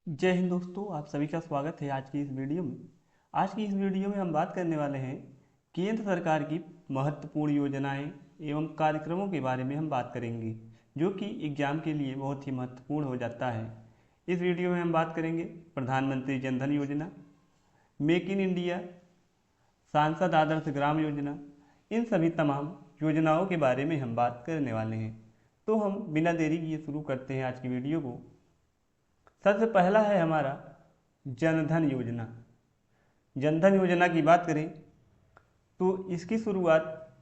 जय हिंद दोस्तों, आप सभी का स्वागत है आज की इस वीडियो में। आज की इस वीडियो में हम बात करने वाले हैं केंद्र सरकार की महत्वपूर्ण योजनाएं एवं कार्यक्रमों के बारे में हम बात करेंगे, जो कि एग्जाम के लिए बहुत ही महत्वपूर्ण हो जाता है। इस वीडियो में हम बात करेंगे प्रधानमंत्री जन धन योजना, मेक इन इंडिया, सांसद आदर्श ग्राम योजना। इन सभी तमाम योजनाओं के बारे में हम बात करने वाले हैं। तो हम बिना देरी किए शुरू करते हैं आज की वीडियो को। सबसे पहला है हमारा जनधन योजना। जनधन योजना की बात करें तो इसकी शुरुआत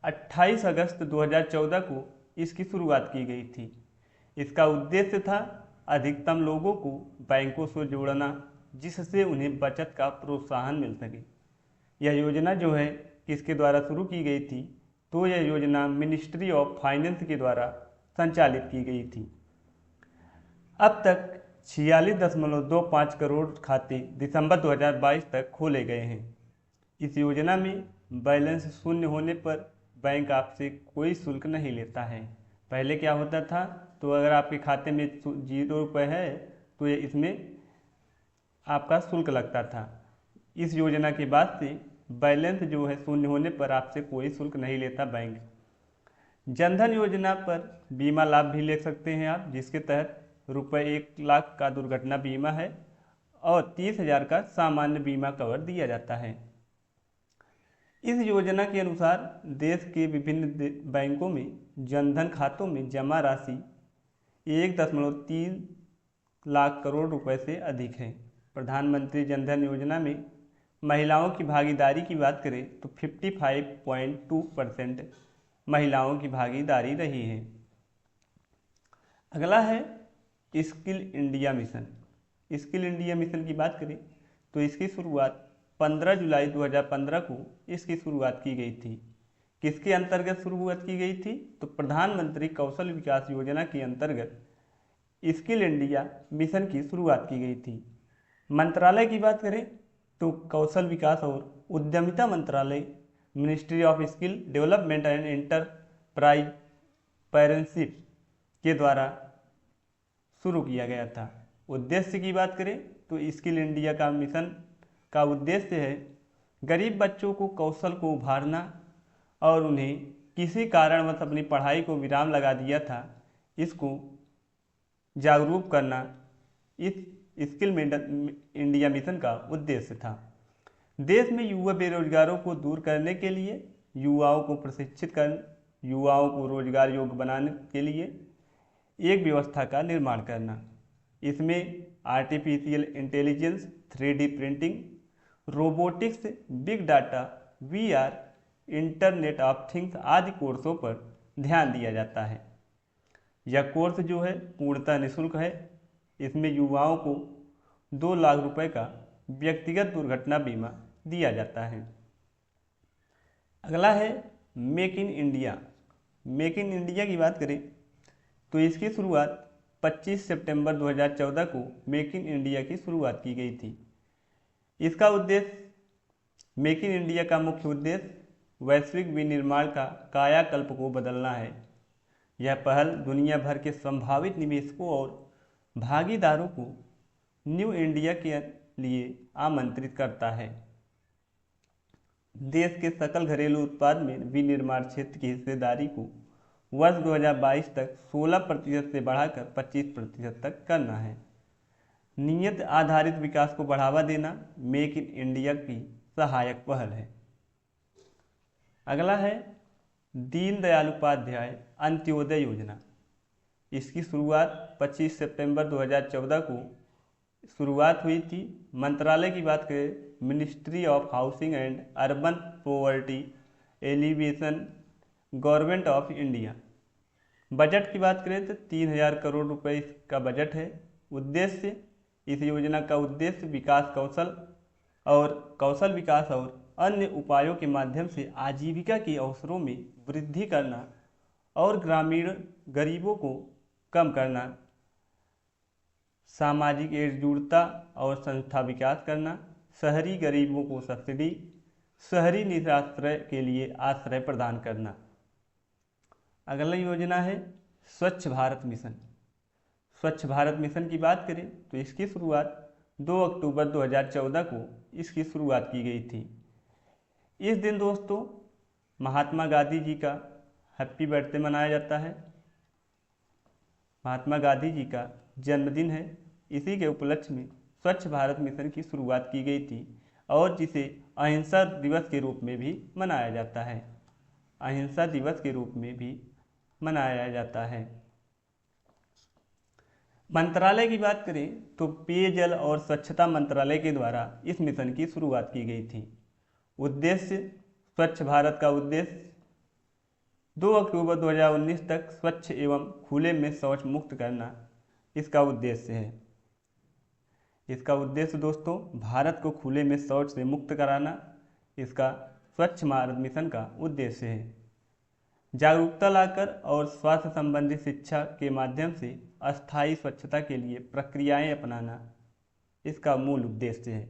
28 अगस्त 2014 को इसकी शुरुआत की गई थी। इसका उद्देश्य था अधिकतम लोगों को बैंकों से जोड़ना, जिससे उन्हें बचत का प्रोत्साहन मिल सके। यह योजना जो है किसके द्वारा शुरू की गई थी, तो यह योजना मिनिस्ट्री ऑफ फाइनेंस के द्वारा संचालित की गई थी। अब तक 46.25 करोड़ खाते दिसंबर 2022 तक खोले गए हैं। इस योजना में बैलेंस शून्य होने पर बैंक आपसे कोई शुल्क नहीं लेता है। पहले क्या होता था, तो अगर आपके खाते में 0 रुपये है तो ये इसमें आपका शुल्क लगता था। इस योजना के बाद से बैलेंस जो है शून्य होने पर आपसे कोई शुल्क नहीं लेता बैंक। जनधन योजना पर बीमा लाभ भी ले सकते हैं आप, जिसके तहत रुपये 1 लाख का दुर्घटना बीमा है और 30,000 का सामान्य बीमा कवर दिया जाता है। इस योजना के अनुसार देश के विभिन्न बैंकों में जनधन खातों में जमा राशि 1.3 लाख करोड़ रुपए से अधिक है। प्रधानमंत्री जनधन योजना में महिलाओं की भागीदारी की बात करें तो 55.2% महिलाओं की भागीदारी रही है। अगला है skill India mission. Skill India mission की बात करें तो इसकी शुरुआत 15 जुलाई 2015 को इसकी शुरुआत की गई थी। किसके अंतर्गत शुरुआत की गई थी, तो प्रधानमंत्री कौशल विकास योजना के अंतर्गत स्किल इंडिया मिशन की शुरुआत की गई थी। मंत्रालय की बात करें तो कौशल विकास और उद्यमिता मंत्रालय, ministry of skill development and entrepreneurship के द्वारा शुरू किया गया था। उद्देश्य की बात करें तो स्किल इंडिया का मिशन का उद्देश्य है गरीब बच्चों को कौशल को उभारना और उन्हें किसी कारणवश अपनी पढ़ाई को विराम लगा दिया था, इसको जागरूक करना इस स्किल इंडिया मिशन का उद्देश्य था। देश में युवा बेरोजगारों को दूर करने के लिए, युवाओं को प्रशिक्षित कर युवाओं को रोजगार योग्य बनाने के लिए एक व्यवस्था का निर्माण करना। इसमें artificial intelligence, 3D printing, robotics, big data, VR, internet of things आदि कोर्सों पर ध्यान दिया जाता है। यह कोर्स जो है पूर्णतः निःशुल्क है। इसमें युवाओं को 2 लाख रुपए का व्यक्तिगत दुर्घटना बीमा दिया जाता है। अगला है make in India. Make in India की बात करें तो इसकी शुरुआत 25 सितंबर 2014 को मेक इन इंडिया की शुरुआत की गई थी। इसका उद्देश्य, मेक इन इंडिया का मुख्य उद्देश्य वैश्विक विनिर्माण का कायाकल्प को बदलना है। यह पहल दुनिया भर के संभावित निवेशकों और भागीदारों को न्यू इंडिया के लिए आमंत्रित करता है। देश के सकल घरेलू उत्पाद में विनिर्माण क्षेत्र की हिस्सेदारी को वर्ष 2022 तक 16% से बढ़ाकर 25% तक करना है। नियत आधारित विकास को बढ़ावा देना मेक इन इंडिया की सहायक पहल है। अगला है दीनदयाल उपाध्याय अंत्योदय योजना। इसकी शुरुआत 25 सितंबर 2014 को शुरुआत हुई थी। मंत्रालय की बात करें, ministry of housing and urban poverty alleviation, government of India. Budget की बात करें तो 3,000 करोड़ रुपए का बजट है। उद्देश्य, इस योजना का उद्देश्य कौशल विकास और अन्य उपायों के माध्यम से आजीविका के अवसरों में वृद्धि करना और ग्रामीण गरीबों को कम करना, सामाजिक एकजुटता और संस्था विकास करना, शहरी गरीबों को सब्सिडी, शहरी निराश्रय के लिए आश्रय प्रदान करना। अगला योजना है स्वच्छ भारत मिशन। स्वच्छ भारत मिशन की बात करें तो इसकी शुरुआत 2 अक्टूबर 2014 को इसकी शुरुआत की गई थी। इस दिन दोस्तों महात्मा गांधी जी का हैप्पी बर्थडे मनाया जाता है। महात्मा गांधी जी का जन्मदिन है। इसी के उपलक्ष्य में स्वच्छ भारत मिशन की शुरुआत की गई थी और जिसे अहिंसा दिवस के रूप में भी मनाया जाता है। अहिंसा दिवस के रूप में भी मनाया जाता है। मंत्रालय की बात करें तो पेयजल और स्वच्छता मंत्रालय के द्वारा इस मिशन की शुरुआत की गई थी। उद्देश्य स्वच्छ भारत का उद्देश्य 2 अक्टूबर 2019 तक स्वच्छ एवं खुले में शौच मुक्त करना इसका उद्देश्य है। इसका उद्देश्य दोस्तों भारत को खुले में शौच से मुक्त कराना इसका स्वच्छ भारत मिशन का उद्देश्य है। जागरूकता लाकर और स्वास्थ्य संबंधी शिक्षा के माध्यम से अस्थायी स्वच्छता के लिए प्रक्रियाएं अपनाना इसका मूल उद्देश्य है।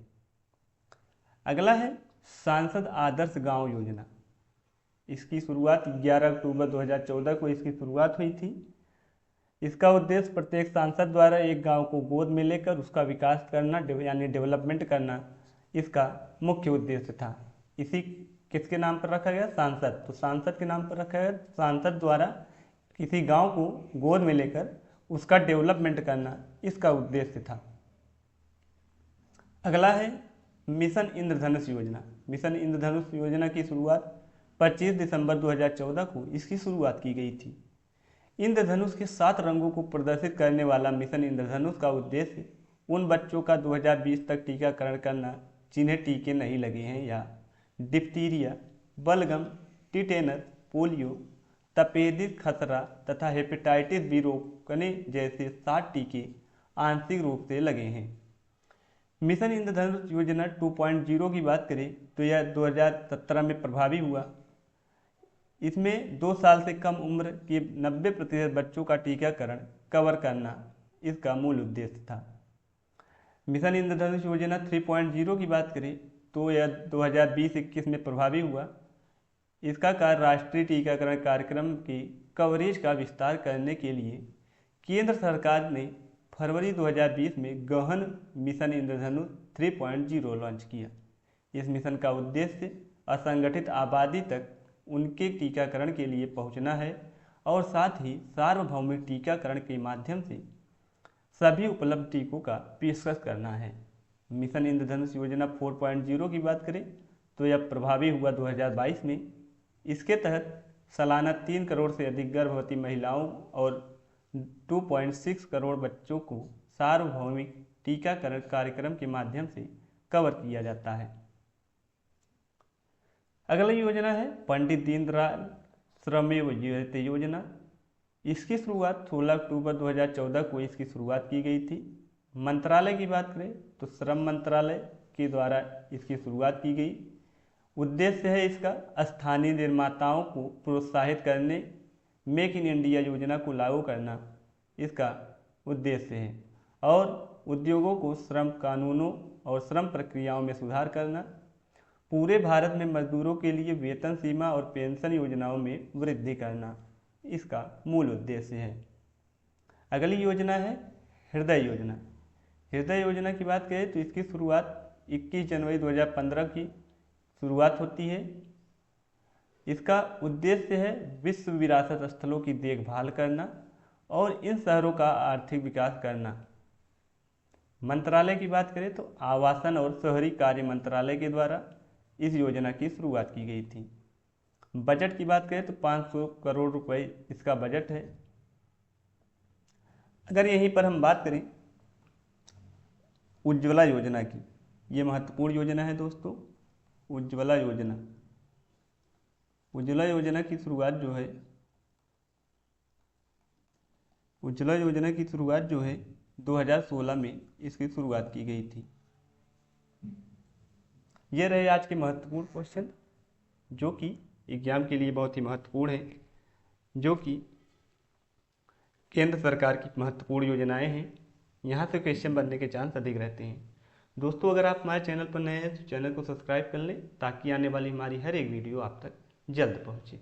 अगला है सांसद आदर्श गांव योजना। इसकी शुरुआत 11 अक्टूबर 2014 को इसकी शुरुआत हुई थी। इसका उद्देश्य प्रत्येक सांसद द्वारा एक गांव को गोद में लेकर उसका विकास करना यानी डेवलपमेंट करना इसका मुख्य उद्देश्य था। इसी किसके नाम पर रखा गया? सांसद। तो सांसद के नाम पर रखा गया। सांसद द्वारा किसी गांव को गोद में लेकर उसका डेवलपमेंट करना इसका उद्देश्य था। अगला है मिशन इंद्रधनुष योजना। मिशन इंद्रधनुष योजना की शुरुआत 25 दिसंबर 2014 को इसकी शुरुआत की गई थी। इंद्रधनुष के 7 रंगों को प्रदर्शित करने वाला मिशन इंद्रधनुष का उद्देश्य उन बच्चों का 2020 तक टीकाकरण करना जिन्हें टीके नहीं लगे हैं या डिप्थीरिया, बलगम, टिटेनस, पोलियो, तपेदिक खसरा तथा हेपेटाइटिस बी रोकने जैसे 7 टीके आंशिक रूप से लगे हैं। मिशन इंद्रधनुष योजना 2.0 की बात करें तो यह 2017 में प्रभावी हुआ। इसमें 2 साल से कम उम्र के 90% बच्चों का टीकाकरण कवर करना इसका मूल उद्देश्य था। मिशन इंद्रधनुष योजना 3.0 की बात करें तो यह 2020-21 में प्रभावी हुआ। इसका कार्य राष्ट्रीय टीकाकरण कार्यक्रम के कवरेज का विस्तार करने के लिए केंद्र सरकार ने फरवरी 2020 में गहन मिशन इंद्रधनुष 3.0 लॉन्च किया। इस मिशन का उद्देश्य असंगठित आबादी तक उनके टीकाकरण के लिए पहुंचना है और साथ ही सार्वभौमिक टीकाकरण के माध्यम से सभी उपलब्ध टीकों का पेशकश करना है। मिशन इंद्रधनुष योजना 4.0 की बात करें तो यह प्रभावी हुआ 2022 में। इसके तहत सालाना 3 करोड़ से अधिक गर्भवती महिलाओं और 2.6 करोड़ बच्चों को सार्वभौमिक टीकाकरण कार्यक्रम के माध्यम से कवर किया जाता है। अगला योजना है पंडित दीनदयाल श्रमेव जयते योजना। इसकी शुरुआत 16 अक्टूबर 2014 को इसकी शुरुआत की गई थी। मंत्रालय की बात करें तो श्रम मंत्रालय के द्वारा इसकी शुरुआत की गई। उद्देश्य है इसका स्थानीय निर्माताओं को प्रोत्साहित करने, मेक इन इंडिया योजना को लागू करना इसका उद्देश्य है और उद्योगों को श्रम कानूनों और श्रम प्रक्रियाओं में सुधार करना, पूरे भारत में मजदूरों के लिए वेतन सीमा और पेंशन योजनाओं में वृद्धि करना इसका मूल उद्देश्य है। अगली योजना है हृदय योजना। हृदय योजना की बात करें तो इसकी शुरुआत 21 जनवरी 2015 की शुरुआत होती है। इसका उद्देश्य है विश्व विरासत स्थलों की देखभाल करना और इन शहरों का आर्थिक विकास करना। मंत्रालय की बात करें तो आवासन और शहरी कार्य मंत्रालय के द्वारा इस योजना की शुरुआत की गई थी। बजट की बात करें तो 500 करोड़ रुपए इसका बजट है। अगर यहीं पर हम बात करें उज्ज्वला योजना की, ये महत्वपूर्ण योजना है दोस्तों। उज्ज्वला योजना, उज्ज्वला योजना की शुरुआत जो है उज्ज्वला योजना की शुरुआत जो है 2016 में इसकी शुरुआत की गई थी। ये रहे आज के महत्वपूर्ण क्वेश्चन जो कि एग्जाम के लिए बहुत ही महत्वपूर्ण है, जो कि केंद्र सरकार की महत्वपूर्ण योजनाएं हैं। यहाँ से क्वेश्चन बनने के चांस अधिक रहते हैं। दोस्तों अगर आप हमारे चैनल पर नए हैं तो चैनल को सब्सक्राइब कर लें ताकि आने वाली हमारी हर एक वीडियो आप तक जल्द पहुँचे।